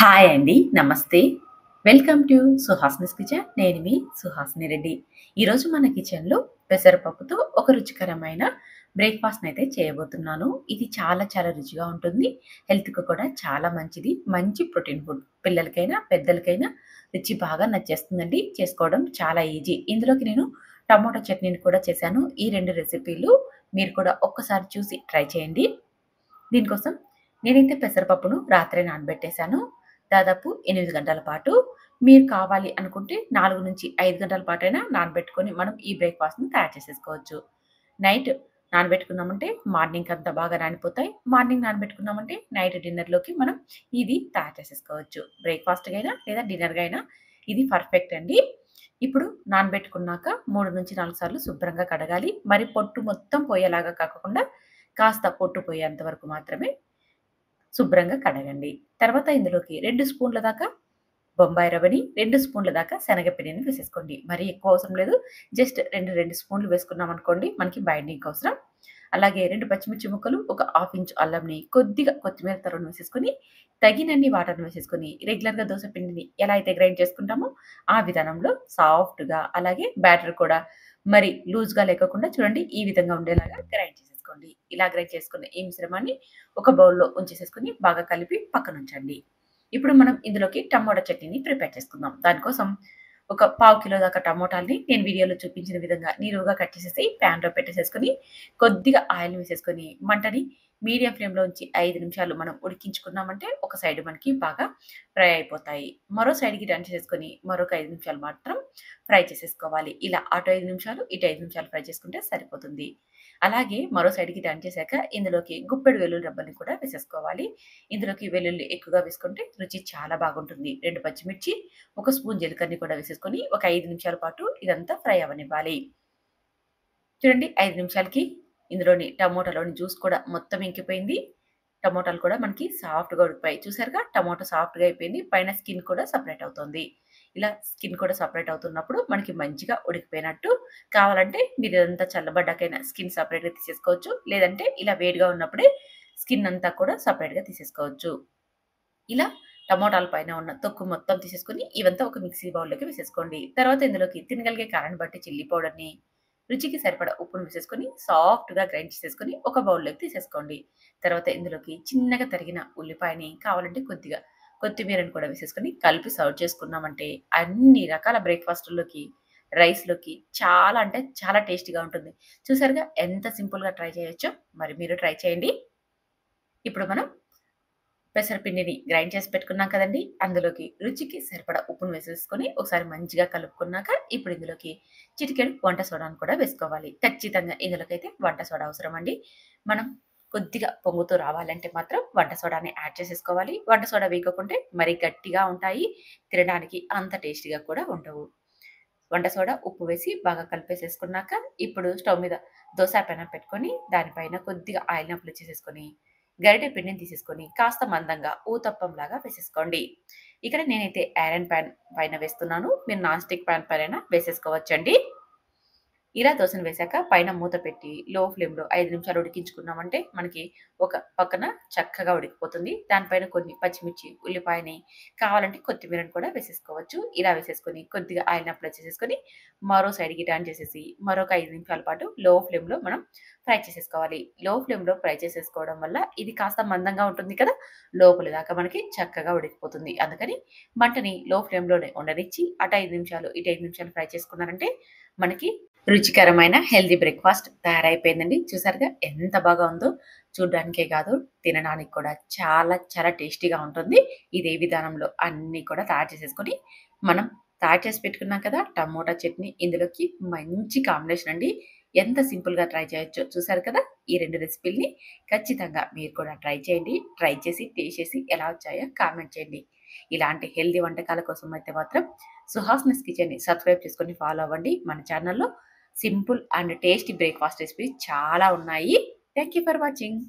Hi అండి. నమస్తే. Welcome to Suhasini's kitchen. నేను మీ సుహాసిని రెడ్డి. ఈరోజు మన కిచెన్‌లో పెసరపప్పుతో ఒక రుచికరమైన బ్రేక్‌ఫాస్ట్‌నైతే చేయబోతున్నాను. ఇది చాలా చాలా రుచిగా ఉంటుంది. హెల్త్‌కి కూడా చాలా మంచిది. మంచి ప్రోటీన్ ఫుడ్. పిల్లలకైనా, పెద్దలకైనా రుచి బాగా నచ్చేస్తుందండి. చేసుకోవడం చాలా ఈజీ. ఇందులోకి నేను టమాటా చట్నీని కూడా చేశాను. ఈ 2 రెసిపీలు మీరు కూడా ఒక్కసారి చూసి ట్రై చేయండి. దీనికోసం నేనైతే పెసరపప్పును రాత్రే నానబెట్టేశాను. దాదాపు 8 గంటల పాటు. మీరు కావాలి అనుకుంటే 4-5 గంటల పాటైనా నానబెట్టుకొని మనం ఈ బ్రేక్‌ఫాస్ట్‌ని తయారు చేసేసుకోవచ్చు. నైట్ నానబెట్టుకున్నామంటే మార్నింగ్‌కంతా బాగా నానిపోతాయి. మార్నింగ్ నానబెట్టుకున్నామంటే నైట్ డిన్నర్‌లోకి మనం ఇది తయారు చేసేసుకోవచ్చు. బ్రేక్‌ఫాస్ట్‌కైనా లేదా డిన్నర్‌కైనా ఇది పర్ఫెక్ట్ అండి. ఇప్పుడు నానబెట్టుకున్నాక 3-4 సార్లు శుభ్రంగా కడగాలి. మరి పొట్టు మొత్తం పోయేలాగా కాకుండా కాస్త పొట్టు పోయేంత వరకు మాత్రమే శుభ్రంగా కడగండి. తర్వాత ఇందులోకి 2 స్పూన్ల దాకా బొంబాయి రవ్వని, 2 స్పూన్ల దాకా శనగపిండిని వేసేసుకోండి. మరీ ఎక్కువ అవసరం లేదు. జస్ట్ 2 స్పూన్లు వేసుకున్నామనుకోండి మనకి బైండింగ్ అవసరం. అలాగే 2 పచ్చిమిర్చి ముక్కలు, ఒక హాఫ్ ఇంచ్ అల్లంని, కొద్దిగా కొత్తిమీర తరుగును వేసేసుకొని, తగినన్ని వాటర్‌ని వేసేసుకొని, రెగ్యులర్‌గా దోస పిండిని ఎలా అయితే గ్రైండ్ చేసుకుంటామో ఆ విధానంలో సాఫ్ట్‌గా అలాగే బ్యాటర్ కూడా మరి లూజ్‌గా లేకోకుండా చూడండి ఈ విధంగా ఉండేలాగా గ్రైండ్ చేసేసుకోండి. ఇలా గ్రైండ్ చేసుకున్న ఈ మిశ్రమాన్ని ఒక బౌల్‌లో ఉంచేసేసుకొని బాగా కలిపి పక్కనుంచండి. ఇప్పుడు మనం ఇందులోకి టమోటా చట్నీని ప్రిపేర్ చేసుకుందాం. దానికోసం ఒక పావు కిలో దాకా టమోటాలని నేను వీడియోలో చూపించిన విధంగా నిలువుగా కట్ చేసేసి ప్యాన్‌లో పెట్టేసేసుకొని, కొద్దిగా ఆయిల్ వేసేసుకొని, మంటని మీడియం ఫ్లేమ్‌లో ఉంచి 5 నిమిషాలు మనం ఉడికించుకున్నామంటే, ఒక సైడ్ మనకి బాగా ఫ్రై అయిపోతాయి. మరో సైడ్‌కి టర్న్ చేసేసుకొని, మరొక 5 నిమిషాలు మాత్రం ఫ్రై చేసేసుకోవాలి. ఇలా అటు 5 నిమిషాలు, ఇటు 5 నిమిషాలు ఫ్రై చేసుకుంటే సరిపోతుంది. అలాగే మరో సైడ్‌కి టర్న్ చేశాక ఇందులోకి గుప్పెడు వెల్లుల్లి రెబ్బల్ని కూడా వేసేసుకోవాలి. ఇందులోకి వెల్లుల్లి ఎక్కువగా వేసుకుంటే రుచి చాలా బాగుంటుంది. 2 పచ్చిమిర్చి, ఒక స్పూన్ జీలకర్రని కూడా వేసేసుకొని ఒక 5 నిమిషాల పాటు ఇదంతా ఫ్రై అవ్వనివ్వాలి. చూడండి 5 నిమిషాలకి ఇందులోని టమోటాలోని జ్యూస్ కూడా మొత్తం ఇంకిపోయింది. టమోటాలు కూడా మనకి సాఫ్ట్‌గా ఉడికిపోయాయి. చూసారుగా టమోటా సాఫ్ట్‌గా అయిపోయింది. పైన స్కిన్ కూడా సెపరేట్ అవుతుంది. ఇలా స్కిన్ కూడా సెపరేట్ అవుతున్నప్పుడు మనకి మంచిగా ఉడికిపోయినట్టు. కావాలంటే మీరు ఇదంతా చల్లబడ్డాకైనా స్కిన్ సెపరేట్‌గా తీసేసుకోవచ్చు. లేదంటే ఇలా వేడిగా ఉన్నప్పుడే స్కిన్ అంతా కూడా సెపరేట్‌గా తీసేసుకోవచ్చు. ఇలా టమోటాల పైన ఉన్న తొక్కు మొత్తం తీసేసుకొని, ఇవంతా ఒక మిక్సీ బౌల్‌లోకి వేసేసుకోండి. తర్వాత ఇందులోకి తినగలిగే కారాన్ని బట్టి చిల్లీ పౌడర్‌ని, రుచికి సరిపడా ఉప్పును వేసేసుకొని, సాఫ్ట్‌గా గ్రైండ్ చేసేసుకొని ఒక బౌల్‌లోకి తీసేసుకోండి. తర్వాత ఇందులోకి చిన్నగా తరిగిన ఉల్లిపాయని, కావాలంటే కొద్దిగా కొత్తిమీరని కూడా వేసేసుకొని, కలిపి సర్వ్ చేసుకున్నామంటే, అన్ని రకాల బ్రేక్‌ఫాస్ట్‌ల్లోకి, రైస్‌లోకి చాలా అంటే చాలా టేస్టీగా ఉంటుంది. చూసారుగా ఎంత సింపుల్‌గా ట్రై చేయొచ్చో? మరి మీరు ట్రై చేయండి. ఇప్పుడు మనం పెసరపిండిని గ్రైండ్ చేసి పెట్టుకున్నాం కదండీ! అందులోకి రుచికి సరిపడా ఉప్పును వేసేసుకొని ఒకసారి మంచిగా కలుపుకున్నాక ఇప్పుడు ఇందులోకి చిటికెడు వంట సోడాను కూడా వేసుకోవాలి. ఖచ్చితంగా ఇందులోకైతే వంట సోడా అవసరం అండి. మనం కొద్దిగా పొంగుతూ రావాలంటే మాత్రం వంట సోడాని యాడ్ చేసేసుకోవాలి. వంట సోడా వేయకోకుంటే మరీ గట్టిగా ఉంటాయి. తినడానికి అంత టేస్టీగా కూడా ఉండవు. వంట సోడా, ఉప్పు వేసి బాగా కలిపేసేసుకున్నాక ఇప్పుడు స్టవ్ మీద దోస పెనం పెట్టుకొని దానిపైన కొద్దిగా ఆయిల్‌ని అప్లై చేసేసుకొని గరిటె పిండిని తీసేసుకొని కాస్త మందంగా ఊతప్పంలాగా వేసేసుకోండి. ఇక్కడ నేనైతే ఐరన్ పాన్ పైన వేస్తున్నాను. మీరు నాన్ స్టిక్ పాన్ పైన వేసేసుకోవచ్చండి. ఇలా దోసను వేశాక పైన మూత పెట్టి లో ఫ్లేమ్‌లో 5 నిమిషాలు ఉడికించుకున్నామంటే మనకి ఒక పక్కన చక్కగా ఉడికిపోతుంది. దానిపైన కొన్ని పచ్చిమిర్చి, ఉల్లిపాయని కావాలంటే కొత్తిమీరని కూడా వేసేసుకోవచ్చు. ఇలా వేసేసుకొని కొద్దిగా ఆయిల్‌ని అప్లై చేసేసుకొని మరో సైడ్‌కి టర్న్ చేసేసి మరొక 5 నిమిషాల పాటు లో ఫ్లేమ్‌లో మనం ఫ్రై చేసేసుకోవాలి. లో ఫ్లేమ్‌లో ఫ్రై చేసేసుకోవడం వల్ల ఇది కాస్త మందంగా ఉంటుంది కదా! లోపలి దాకా మనకి చక్కగా ఉడికిపోతుంది. అందుకని మంటని లో ఫ్లేమ్‌లోనే ఉండనిచ్చి అటు 5 నిమిషాలు, ఇటు 5 నిమిషాలు ఫ్రై చేసుకున్నారంటే మనకి రుచికరమైన హెల్తీ బ్రేక్‌ఫాస్ట్ తయారైపోయిందండి. చూసారుగా ఎంత బాగా ఉందో! చూడ్డానికే కాదు, తినడానికి కూడా చాలా చాలా టేస్టీగా ఉంటుంది. ఇదే విధానంలో అన్నీ కూడా తయారు చేసేసుకొని, మనం తయారు చేసి పెట్టుకున్నాం కదా! టమోటా చట్నీ ఇందులోకి మంచి కాంబినేషన్ అండి. ఎంత సింపుల్‌గా ట్రై చేయొచ్చో చూసారు కదా! ఈ 2 రెసిపీలని ఖచ్చితంగా మీరు కూడా ట్రై చేయండి. ట్రై చేసి, టేస్ట్ చేసి ఎలా వచ్చాయో కామెంట్ చేయండి. ఇలాంటి హెల్తీ వంటకాల కోసం అయితే మాత్రం సుహాసినిస్ కిచెన్‌ని సబ్స్క్రైబ్ చేసుకొని ఫాలో అవ్వండి. మన ఛానెల్‌లో simple and tasty breakfast recipes చాలా ఉన్నాయి. Thank you for watching.